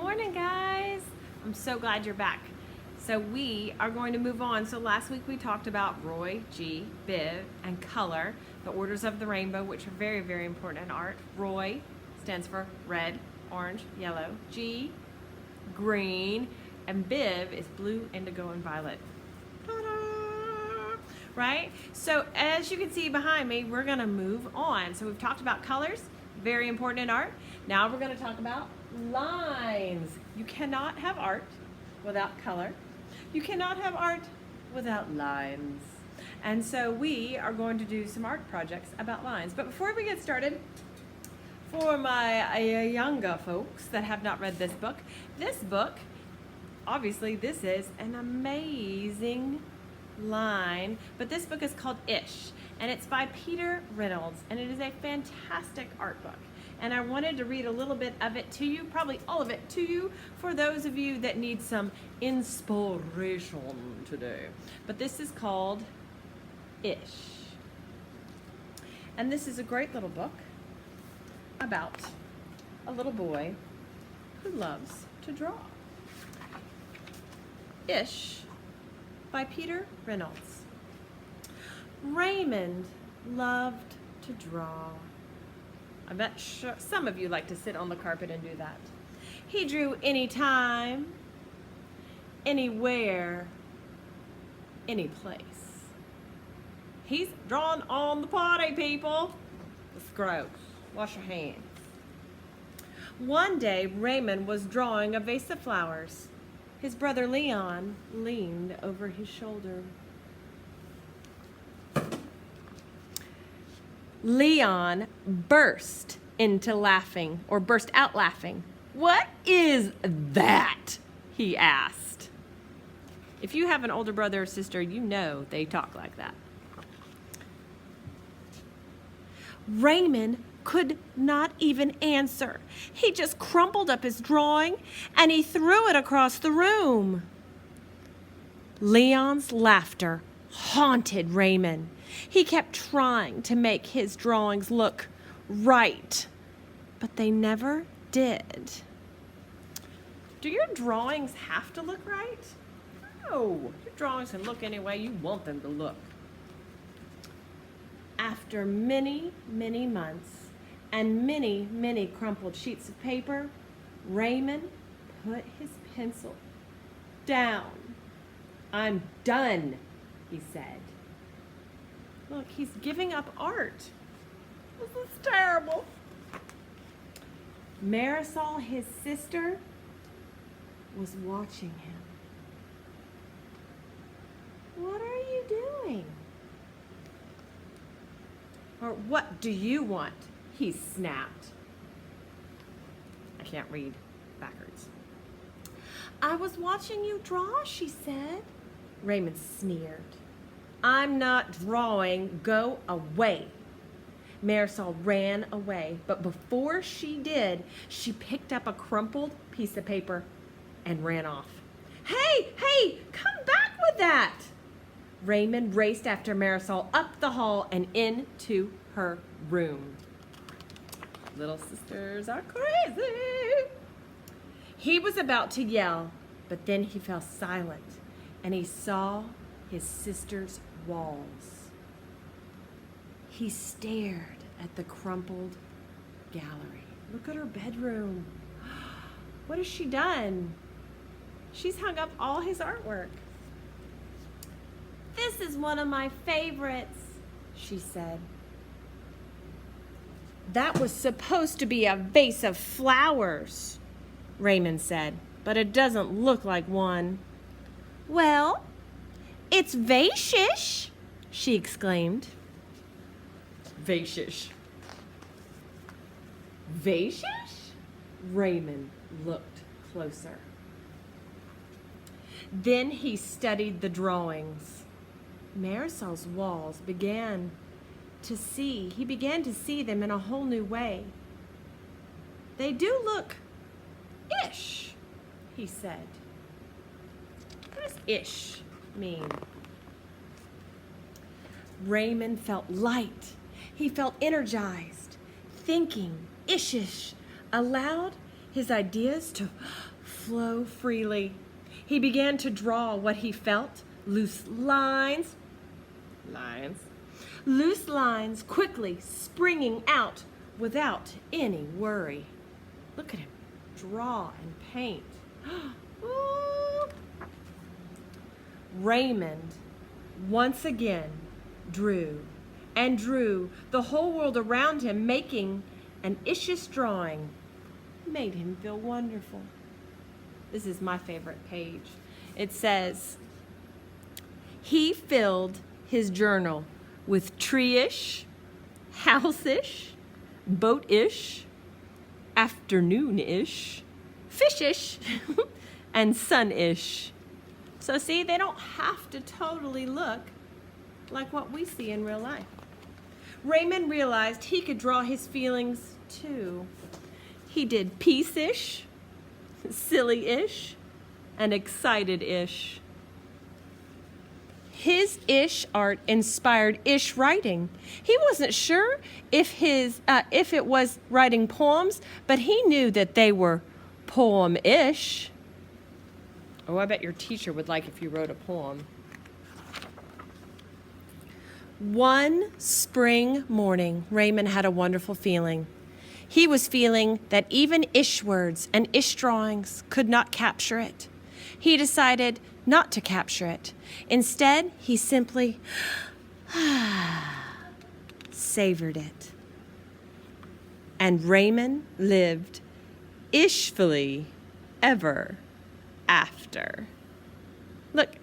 morning, guys. I'm so glad you're back. So we are going to move on. So last week we talked about Roy, G, Biv, and color, the orders of the rainbow, which are very, very important in art. Roy stands for red, orange, yellow. G, green, and Biv is blue, indigo, and violet. Ta-da! Right? So as you can see behind me, we're going to move on. So we've talked about colors, very important in art. Now we're going to talk about lines. You cannot have art without color. You cannot have art without lines. And so we are going to do some art projects about lines. But before we get started, for my younger folks that have not read this book, obviously this is an amazing line, but this book is called Ish, and it's by Peter Reynolds, and it is a fantastic art book. And I wanted to read a little bit of it to you, probably all of it to you, for those of you that need some inspiration today. But this is called Ish. And this is a great little book about a little boy who loves to draw. Ish by Peter Reynolds. Raymond loved to draw. I bet some of you like to sit on the carpet and do that. He drew anytime, anywhere, any place. He's drawn on the potty, people. It's gross. Wash your hands. One day, Raymond was drawing a vase of flowers. His brother Leon leaned over his shoulder. Leon burst out laughing. "What is that?" he asked. If you have an older brother or sister, you know they talk like that. Raymond could not even answer. He just crumpled up his drawing and he threw it across the room. Leon's laughter haunted Raymond. He kept trying to make his drawings look right, but they never did. Do your drawings have to look right? No, your drawings can look any way you want them to look. After many, many months and many, many crumpled sheets of paper, Raymond put his pencil down. "I'm done," he said. Look, he's giving up art. This is terrible. Marisol, his sister, was watching him. "What are you doing?" Or "What do you want?" he snapped. I can't read backwards. "I was watching you draw," she said. Raymond sneered. "I'm not drawing. Go away." Marisol ran away, but before she did, she picked up a crumpled piece of paper and ran off. Hey, come back with that!" Raymond raced after Marisol up the hall and into her room. Little sisters are crazy. He was about to yell, but then he fell silent and he saw his sister's walls. He stared at the crumpled gallery. Look at her bedroom. What has she done? She's hung up all his artwork. "This is one of my favorites," she said. "That was supposed to be a vase of flowers," Raymond said, "but it doesn't look like one." "Well, it's vase-ish," she exclaimed. Vase-ish. Vase-ish? Raymond looked closer. Then he studied the drawings. Marisol's walls he began to see them in a whole new way. "They do look ish," he said. What does ish mean? Raymond felt light. He felt energized. Thinking ish-ish aloud, his ideas to flow freely. He began to draw what he felt, loose lines, loose lines quickly springing out without any worry. Look at him draw and paint. Ooh. Raymond once again drew and drew, the whole world around him making an ischious drawing. Made him feel wonderful. This is my favorite page. It says, he filled his journal with tree-ish, house-ish, boat-ish, afternoon-ish, fish-ish, and sun-ish. So see, they don't have to totally look like what we see in real life. Raymond realized he could draw his feelings too. He did peace-ish, silly-ish, and excited-ish. His ish art inspired ish writing. He wasn't sure if it was writing poems, but he knew that they were poem-ish. Oh, I bet your teacher would like if you wrote a poem. One spring morning, Raymond had a wonderful feeling. He was feeling that even ish words and ish drawings could not capture it. He decided not to capture it. Instead, he simply savored it. And Raymond lived ishfully ever after. Look,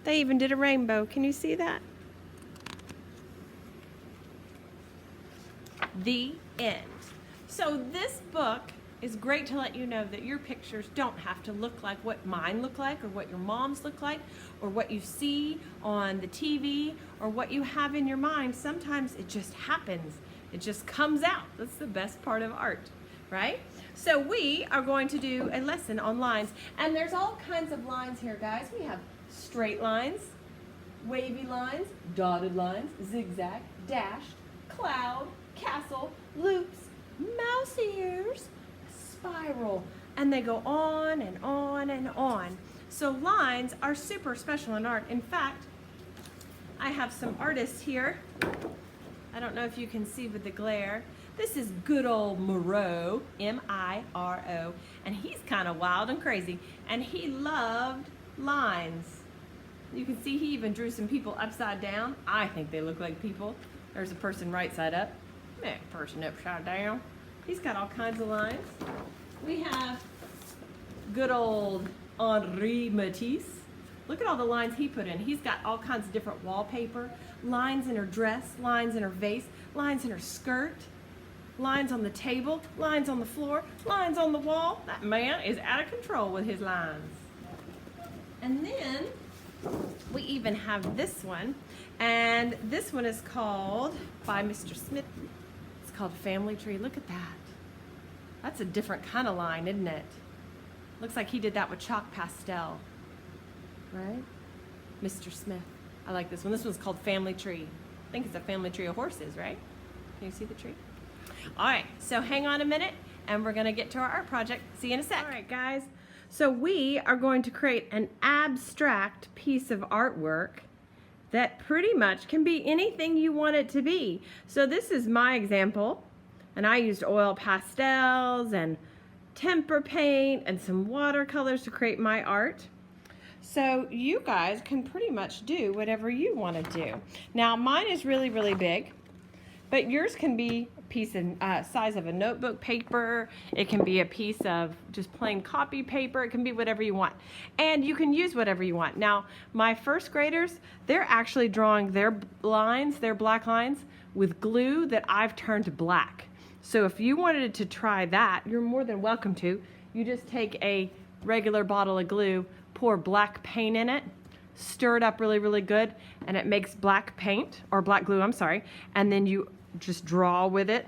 they even did a rainbow. Can you see that? The end. So this book is great to let you know that your pictures don't have to look like what mine look like or what your mom's look like or what you see on the TV or what you have in your mind. Sometimes it just happens. It just comes out. That's the best part of art, right? So we are going to do a lesson on lines. And there's all kinds of lines here, guys. We have straight lines, wavy lines, dotted lines, zigzag, dashed, cloud, castle, loops, mouse ears, spiral, and they go on and on and on. So lines are super special in art. In fact, I have some artists here. I don't know if you can see with the glare. This is good old Miro, M-I-R-O, and he's kind of wild and crazy, and he loved lines. You can see he even drew some people upside down. I think they look like people. There's a person right side up. That person upside down. He's got all kinds of lines. We have good old Henri Matisse. Look at all the lines he put in. He's got all kinds of different wallpaper, lines in her dress, lines in her vase, lines in her skirt, lines on the table, lines on the floor, lines on the wall. That man is out of control with his lines. And then we even have this one, and this one is called, by Mr. Smith, it's called Family Tree. Look at that. That's a different kind of line, isn't it? Looks like he did that with chalk pastel, right? Mr. Smith. I like this one. This one's called Family Tree. I think it's a family tree of horses, right? Can you see the tree? All right, so hang on a minute, and we're gonna get to our art project. See you in a sec. All right, guys. So we are going to create an abstract piece of artwork that pretty much can be anything you want it to be. So this is my example, and I used oil pastels and tempera paint and some watercolors to create my art. So you guys can pretty much do whatever you want to do. Now mine is really, really big, but yours can be a piece of size of a notebook paper. It can be a piece of just plain copy paper. It can be whatever you want. And you can use whatever you want. Now, my first graders, they're actually drawing their lines, their black lines, with glue that I've turned black. So if you wanted to try that, you're more than welcome to. You just take a regular bottle of glue, pour black paint in it, stir it up really, really good, and it makes black paint, or black glue, I'm sorry, and then you just draw with it.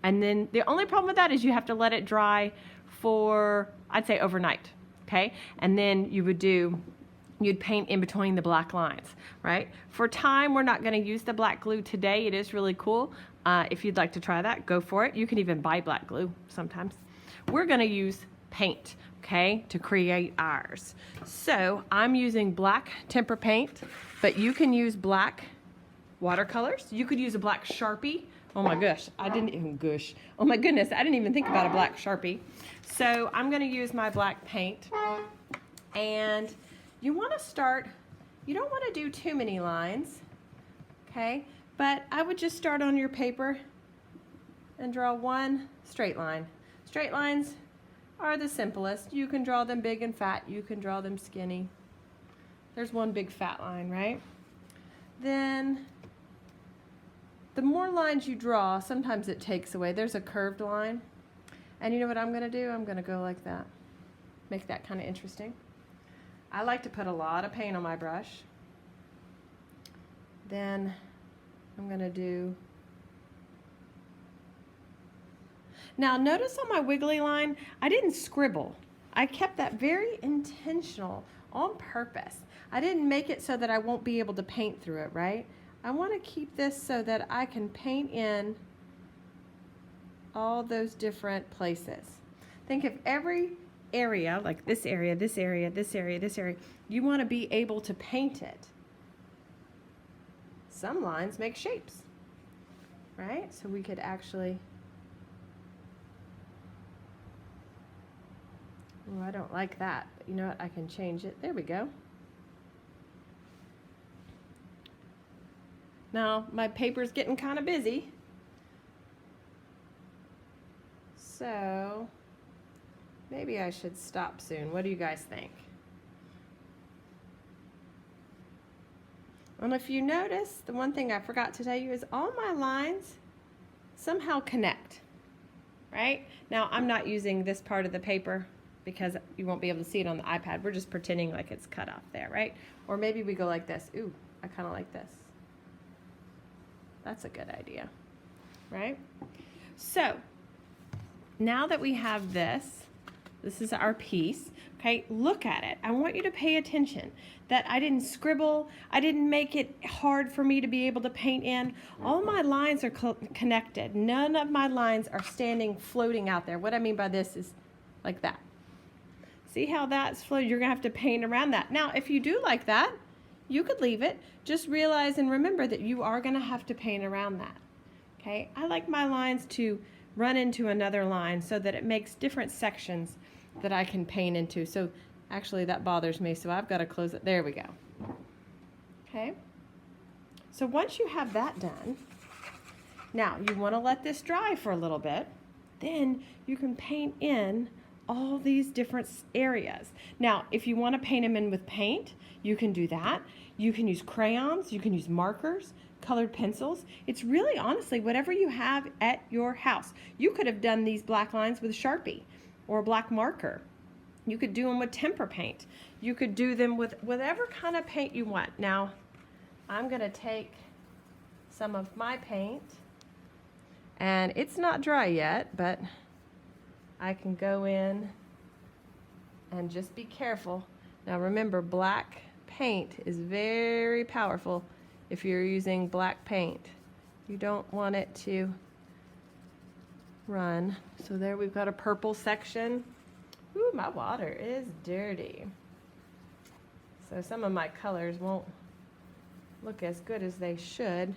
And then the only problem with that is you have to let it dry for, I'd say, overnight, okay? And then you'd paint in between the black lines, right? For time, we're not gonna use the black glue today. It is really cool. If you'd like to try that, go for it. You can even buy black glue sometimes. we're gonna use paint, okay, to create ours. So I'm using black tempera paint, but you can use black watercolors. You could use a black Sharpie. Oh my gosh, I didn't even gush. Oh my goodness, I didn't even think about a black Sharpie. So I'm gonna use my black paint. And you wanna start, you don't wanna do too many lines, okay? But I would just start on your paper and draw one straight line. Straight lines are the simplest. You can draw them big and fat. You can draw them skinny. There's one big fat line, right? Then the more lines you draw, sometimes it takes away. There's a curved line. And you know what I'm gonna do? I'm gonna go like that. Make that kind of interesting. I like to put a lot of paint on my brush. Then I'm gonna do, now notice on my wiggly line, I didn't scribble. I kept that very intentional on purpose. I didn't make it so that I won't be able to paint through it, right? I want to keep this so that I can paint in all those different places. Think of every area, like this area, this area, this area, this area. You want to be able to paint it. Some lines make shapes, right? So we could actually, oh, I don't like that, but you know what? I can change it. There we go. Now, my paper's getting kind of busy. So, maybe I should stop soon. What do you guys think? And if you notice, the one thing I forgot to tell you is all my lines somehow connect, right? Now, I'm not using this part of the paper because you won't be able to see it on the iPad. We're just pretending like it's cut off there, right? Or maybe we go like this. Ooh, I kind of like this. That's a good idea, right? So now that we have this is our piece, okay? Look at it. I want you to pay attention that I didn't scribble. I didn't make it hard for me to be able to paint in. All my lines are connected. None of my lines are floating out there. What I mean by this is like that. See how that's floating? You're gonna have to paint around that. Now, if you do like that, you could leave it. Just realize and remember that you are going to have to paint around that. Okay? I like my lines to run into another line so that it makes different sections that I can paint into. So actually that bothers me, so I've got to close it. There we go. Okay? So once you have that done, now you want to let this dry for a little bit. Then you can paint in all these different areas. Now, if you want to paint them in with paint, you can do that. You can use crayons, you can use markers, colored pencils. It's really honestly whatever you have at your house. You could have done these black lines with a Sharpie or a black marker. You could do them with tempera paint. You could do them with whatever kind of paint you want. Now, I'm going to take some of my paint, and it's not dry yet, but I can go in and just be careful. Now remember, black paint is very powerful if you're using black paint. You don't want it to run. So there we've got a purple section. Ooh, my water is dirty. So some of my colors won't look as good as they should.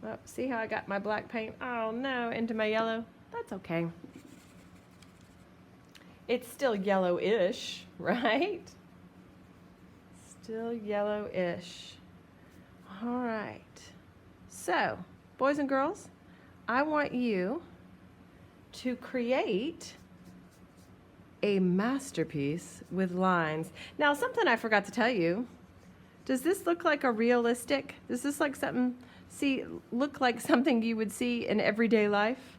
Oh, see how I got my black paint? Oh no, into my yellow. That's okay. It's still yellowish, right? Still yellowish. All right. So, boys and girls, I want you to create a masterpiece with lines. Now, something I forgot to tell you. Does this look like a realistic? Does this like something? Look like something you would see in everyday life?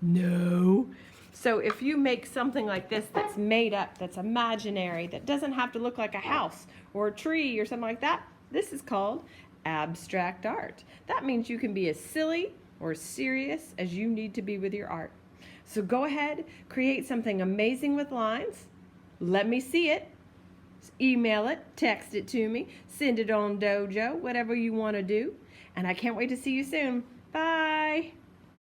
No. So if you make something like this that's made up, that's imaginary, that doesn't have to look like a house or a tree or something like that, this is called abstract art. That means you can be as silly or serious as you need to be with your art. So go ahead, create something amazing with lines. Let me see it. Email it, text it to me, send it on Dojo, whatever you want to do. And I can't wait to see you soon. Bye.